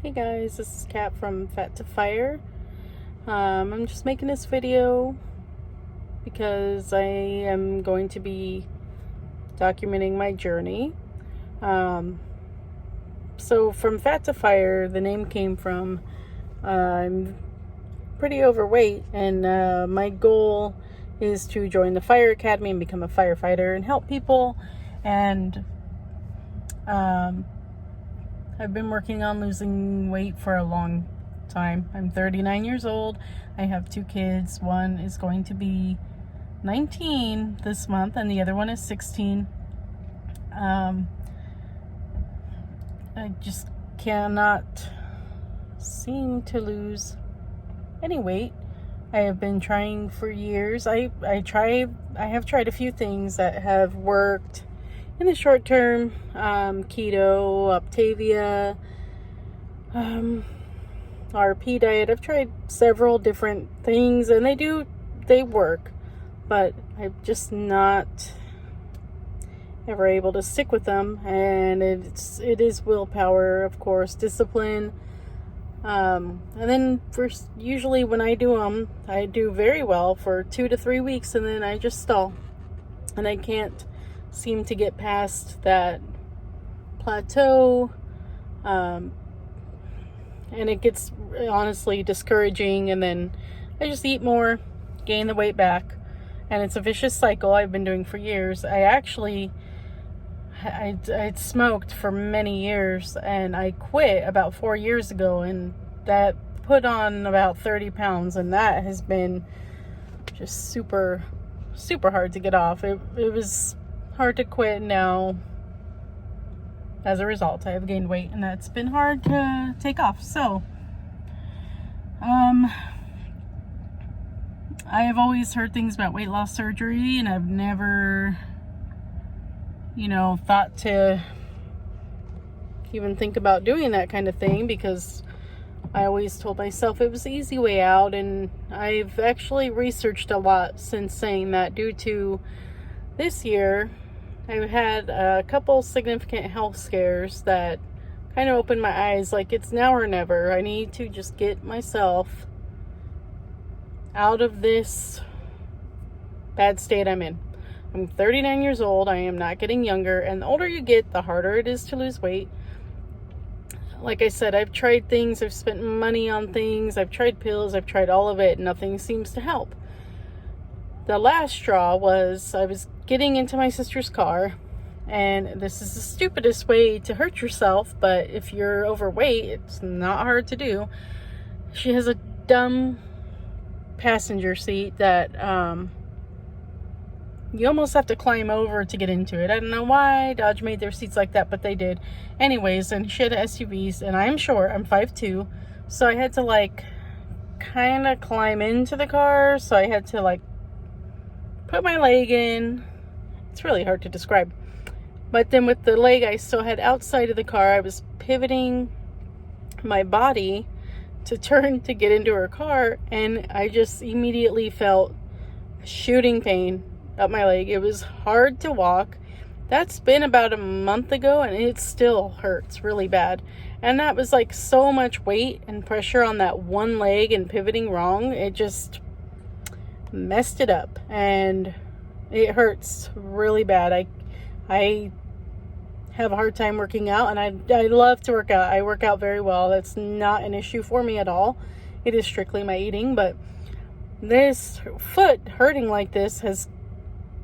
Hey guys, this is Kat from Fat to Fire. I'm just making this video because I am going to be documenting my journey. So from Fat to Fire, the name came from I'm pretty overweight, and my goal is to join the fire academy and become a firefighter and help people. And I've been working on losing weight for a long time. I'm 39 years old. I have 2 kids. One is going to be 19 this month, and the other one is 16. I just cannot seem to lose any weight. I have been trying for years. I have tried a few things that have worked in the short term, keto, Optavia, RP diet. I've tried several different things, and they work, but I'm just not ever able to stick with them. And it is willpower, of course, discipline. And then usually when I do them, I do very well for 2 to 3 weeks, and then I just stall, and I can't seem to get past that plateau, and it gets honestly discouraging, and then I just eat more, gain the weight back, and it's a vicious cycle I've been doing for years. I'd smoked for many years, and I quit about 4 years ago, and that put on about 30 pounds, and that has been just super hard to get off. It was hard to quit. Now, as a result, I have gained weight, and that's been hard to take off. So I have always heard things about weight loss surgery, and I've never thought to even think about doing that kind of thing, because I always told myself it was the easy way out. And I've actually researched a lot since saying that. Due to this year, I've had a couple significant health scares that kind of opened my eyes, like it's now or never. I need to just get myself out of this bad state I'm in. I'm 39 years old. I am not getting younger, and the older you get, the harder it is to lose weight. Like I said, I've tried things, I've spent money on things, I've tried pills, I've tried all of it, nothing seems to help. The last straw was I was getting into my sister's car, and this is the stupidest way to hurt yourself, but if you're overweight, it's not hard to do. She has a dumb passenger seat that you almost have to climb over to get into it. I don't know why Dodge made their seats like that, but they did. Anyways, and she had SUVs, and I'm short, I'm 5'2", so I had to kind of climb into the car, so I had to put my leg in. It's really hard to describe. But then with the leg I still had outside of the car, I was pivoting my body to turn to get into her car, and I just immediately felt shooting pain up my leg. It was hard to walk. That's been about a month ago, and it still hurts really bad. And that was so much weight and pressure on that one leg, and pivoting wrong, it just messed it up, and it hurts really bad. I have a hard time working out, and I love to work out. I work out very well. That's not an issue for me at all. It is strictly my eating, but this foot hurting like this has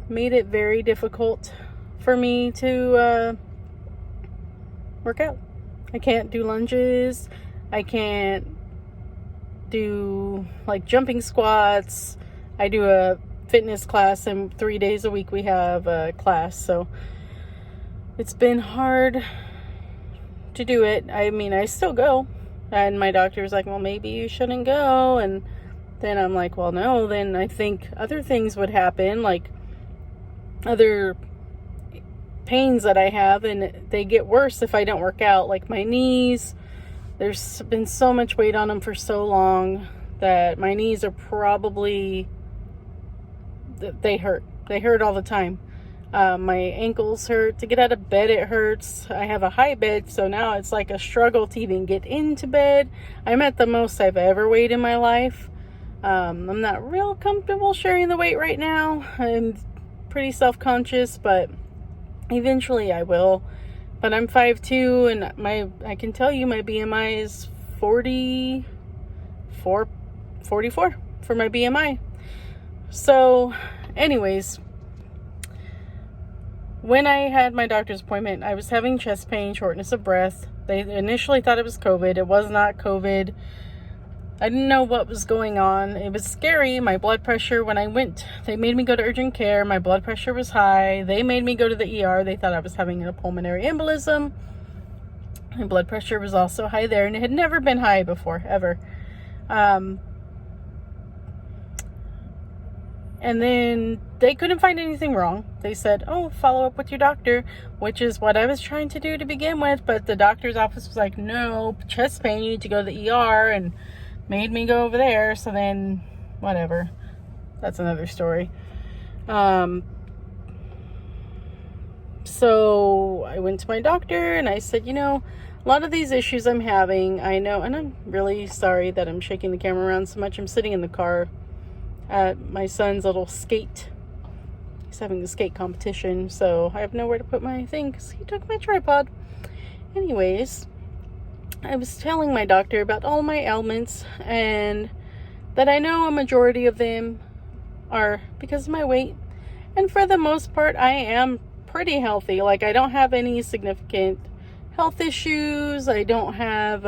made it very difficult for me to work out. I can't do lunges. I can't do jumping squats. I do a fitness class, and 3 days a week we have a class, so it's been hard to do it. I mean, I still go, and my doctor's like, well, maybe you shouldn't go, and then I'm like, well, no, then I think other things would happen, other pains that I have, and they get worse if I don't work out. My knees, there's been so much weight on them for so long that my knees are probably, they hurt all the time. My ankles hurt. To get out of bed, it hurts. I have a high bed, so now it's like a struggle to even get into bed. I'm at the most I've ever weighed in my life. I'm not real comfortable sharing the weight right now. I'm pretty self-conscious, but eventually I will. But I'm 5'2", and I can tell you my BMI is 44 for my BMI. So anyways, when I had my doctor's appointment, I was having chest pain, shortness of breath. They initially thought it was COVID. It was not COVID. I didn't know what was going on. It was scary. My blood pressure, when I went, they made me go to urgent care. My blood pressure was high. They made me go to the ER. They thought I was having a pulmonary embolism. My blood pressure was also high there, and it had never been high before, ever. And then they couldn't find anything wrong. They said, oh, follow up with your doctor, which is what I was trying to do to begin with. But the doctor's office was like, no, chest pain, you need to go to the ER, and made me go over there. So then, whatever. That's another story. So I went to my doctor and I said, a lot of these issues I'm having, I know, and I'm really sorry that I'm shaking the camera around so much. I'm sitting in the car at my son's little skate. He's having a skate competition, so I have nowhere to put my thing because he took my tripod. Anyways, I was telling my doctor about all my ailments, and that I know a majority of them are because of my weight. And for the most part, I am pretty healthy. Like, I don't have any significant health issues. I don't have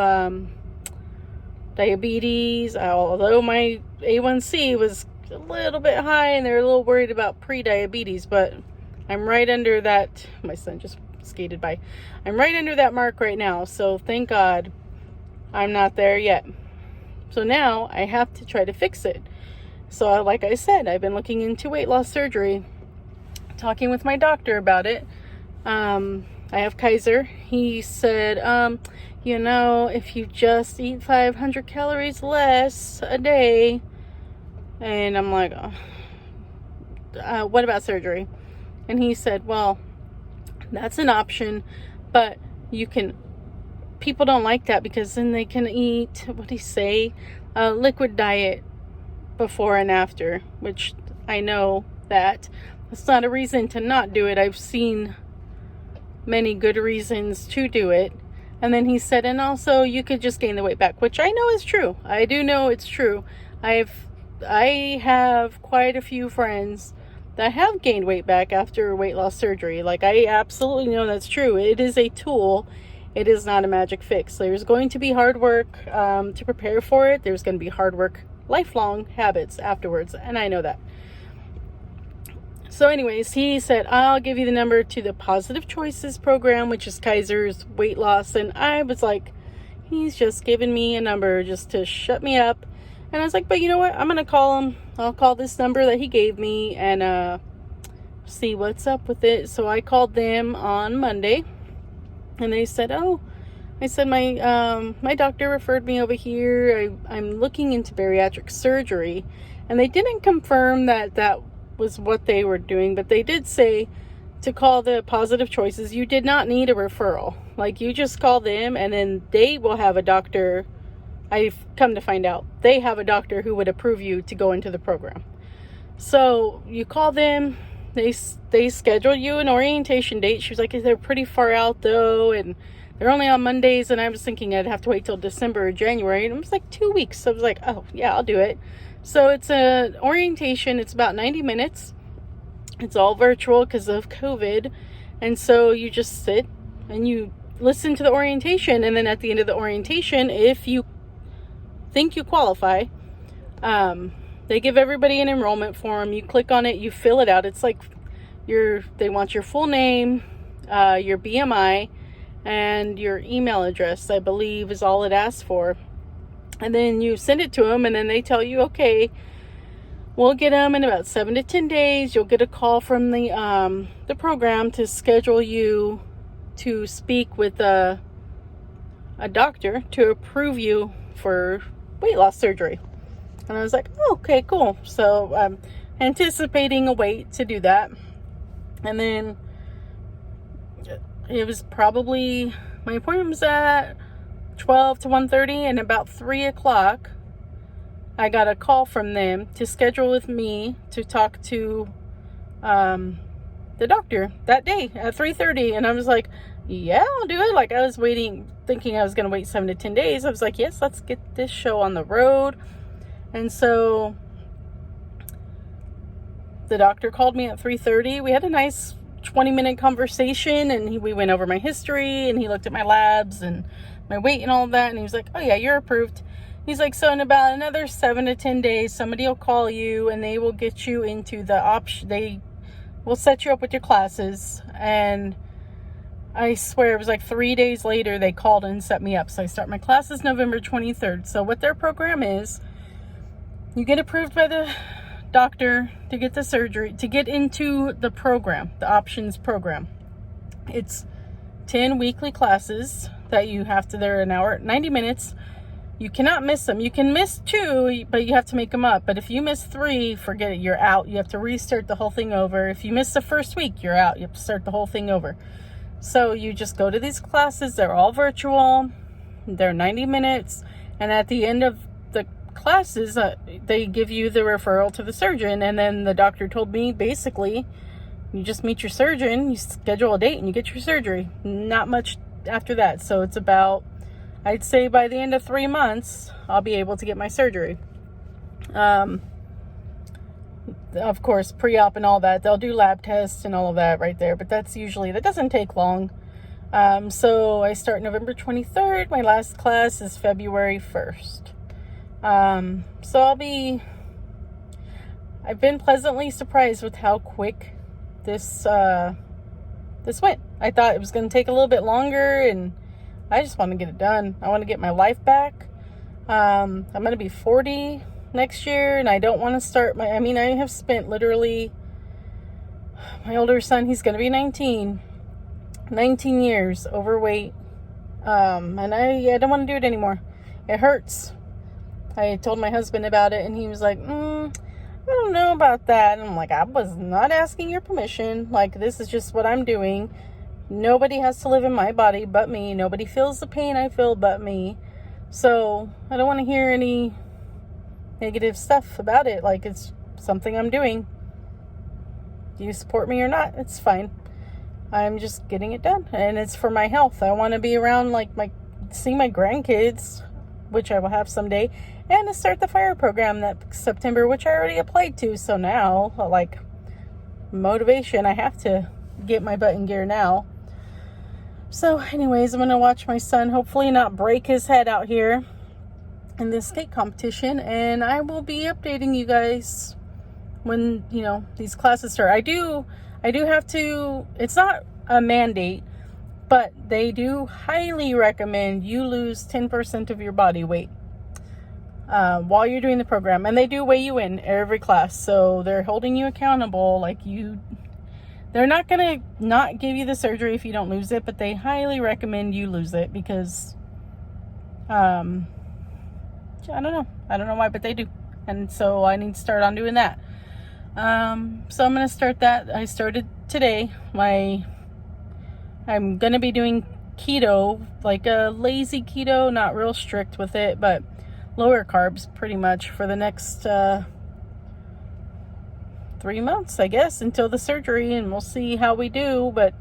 diabetes, although my A1C was a little bit high and they're a little worried about pre-diabetes, but I'm right under that. My son just skated by. I'm right under that mark right now, so thank God I'm not there yet. So now I have to try to fix it. So like I said, I've been looking into weight loss surgery, talking with my doctor about it. I have Kaiser. He said, if you just eat 500 calories less a day. And I'm like, what about surgery? And he said, well, that's an option, but people don't like that because then they can eat, what did he say? A liquid diet before and after, which I know that's not a reason to not do it. I've seen many good reasons to do it. And then he said, and also you could just gain the weight back, which I know is true. I do know it's true. I have quite a few friends that have gained weight back after weight loss surgery. Like, I absolutely know that's true. It is a tool. It is not a magic fix. There's going to be hard work to prepare for it. There's going to be hard work, lifelong habits afterwards. And I know that. So anyways, he said, I'll give you the number to the Positive Choices program, which is Kaiser's weight loss. And I was like, he's just giving me a number just to shut me up. And I was like, but you know what? I'm going to call him. I'll call this number that he gave me and see what's up with it. So I called them on Monday. And they said, I said, my doctor referred me over here. I'm looking into bariatric surgery. And they didn't confirm that was what they were doing. But they did say to call the Positive Choices. You did not need a referral. Like, you just call them and then they will have a doctor. I've come to find out they have a doctor who would approve you to go into the program. So you call them, they schedule you an orientation date. She was like, they're pretty far out though, and they're only on Mondays. And I was thinking I'd have to wait till December or January, and it was like 2 weeks. So I was like, oh yeah, I'll do it. So it's an orientation. It's about 90 minutes. It's all virtual because of COVID. And so you just sit and you listen to the orientation. And then at the end of the orientation, if you think you qualify, they give everybody an enrollment form. You click on it, you fill it out. It's like they want your full name, your BMI, and your email address, I believe, is all it asks for. And then you send it to them, and then they tell you, okay, we'll get them in about 7 to 10 days. You'll get a call from the program to schedule you to speak with a doctor to approve you for weight loss surgery. And I was like, oh, okay, cool. So I'm anticipating a wait to do that. And then it was probably, my appointment was at 12 to 1:30, and about 3 o'clock, I got a call from them to schedule with me to talk to the doctor that day at 3:30. And I was like, yeah, I'll do it. Like, I was waiting, thinking I was going to wait 7 to 10 days. I was like, yes, let's get this show on the road. And so the doctor called me at 3:30. We had a nice 20-minute conversation, and we went over my history, and he looked at my labs and my weight and all of that. And he was like, oh yeah, you're approved. He's like, so in about another 7 to 10 days, somebody will call you and they will get you into the option. They will set you up with your classes. And I swear it was like 3 days later, they called and set me up. So I start my classes November 23rd. So what their program is, you get approved by the doctor to get the surgery, to get into the program, the options program. It's 10 weekly classes that you have to, they're an hour, 90 minutes. You cannot miss them. You can miss 2, but you have to make them up. But if you miss 3, forget it, you're out. You have to restart the whole thing over. If you miss the first week, you're out. You have to start the whole thing over. So you just go to these classes. They're all virtual. They're 90 minutes. And at the end of the classes, they give you the referral to the surgeon. And then the doctor told me, basically, you just meet your surgeon, you schedule a date, and you get your surgery. Not much after that. So it's about, I'd say by the end of 3 months, I'll be able to get my surgery. Of course, pre-op and all that, they'll do lab tests and all of that right there, but that doesn't take long. So I start November 23rd. My last class is February 1st. So I've been pleasantly surprised with how quick this went. I thought it was going to take a little bit longer, and I just want to get it done. I want to get my life back. I'm going to be 40 next year, and I don't want to start I have spent literally, my older son, he's going to be 19 years overweight. And I don't want to do it anymore. It hurts. I told my husband about it, and he was like, I don't know about that. And I'm like, I was not asking your permission. Like, this is just what I'm doing. Nobody has to live in my body but me. Nobody feels the pain I feel but me. So I don't want to hear any negative stuff about it. Like, it's something I'm doing. Do you support me or not? It's fine. I'm just getting it done, and it's for my health. I want to be around, see my grandkids, which I will have someday, and to start the fire program that September, which I already applied to. So now, motivation, I have to get my butt in gear now. So anyways, I'm going to watch my son hopefully not break his head out here in this skate competition, and I will be updating you guys when, these classes start. I do have to, it's not a mandate, but they do highly recommend you lose 10% of your body weight while you're doing the program. And they do weigh you in every class. So they're holding you accountable. They're not going to not give you the surgery if you don't lose it, but they highly recommend you lose it because, I don't know why, but they do. And so I need to start on doing that. So I'm going to start that. I started today. I'm going to be doing keto, like a lazy keto, not real strict with it, but lower carbs pretty much for the next 3 months, I guess, until the surgery, and we'll see how we do, but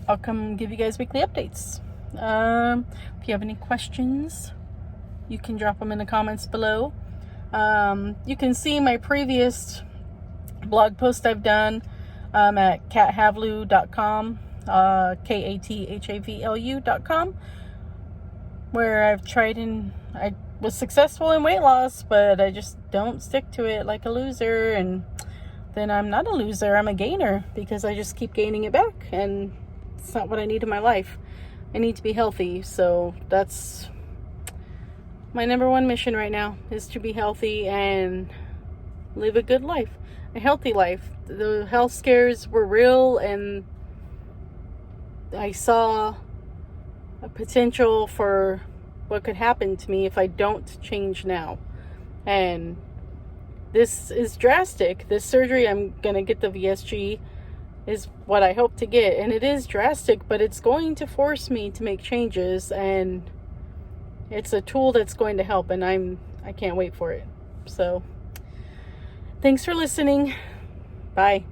I'll come give you guys weekly updates. If you have any questions, you can drop them in the comments below. You can see my previous blog post I've done at kathavlu.com, kathavlu.com, where I've tried and I was successful in weight loss, but I just don't stick to it like a loser, and then I'm not a loser, I'm a gainer, because I just keep gaining it back, and it's not what I need in my life. I need to be healthy, so that's my number one mission right now, is to be healthy and live a good life, a healthy life. The health scares were real, and I saw a potential for what could happen to me if I don't change now. And this is drastic. This surgery, I'm going to get the VSG is what I hope to get. And it is drastic, but it's going to force me to make changes, and it's a tool that's going to help, and I can't wait for it. So thanks for listening. Bye.